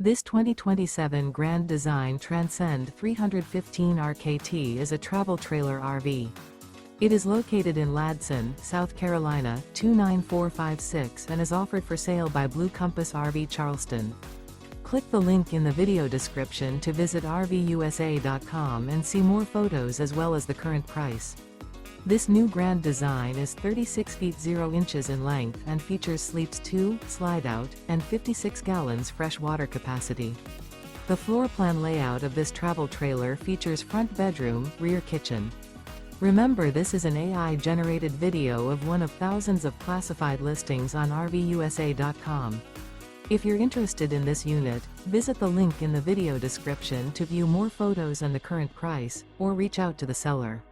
This 2027 Grand Design Transcend 315 RKT is a travel trailer RV. It is located in Ladson, South Carolina, 29456 and is offered for sale by Blue Compass RV Charleston. Click the link in the video description to visit RVUSA.com and see more photos as well as the current price. This new Grand Design is 36 feet 0 inches in length and features sleeps 2, Slideout, and 56 gallons fresh water capacity. The floor plan layout of this travel trailer features front bedroom, rear kitchen. Remember, this is an AI-generated video of one of thousands of classified listings on RVUSA.com. If you're interested in this unit, visit the link in the video description to view more photos and the current price, or reach out to the seller.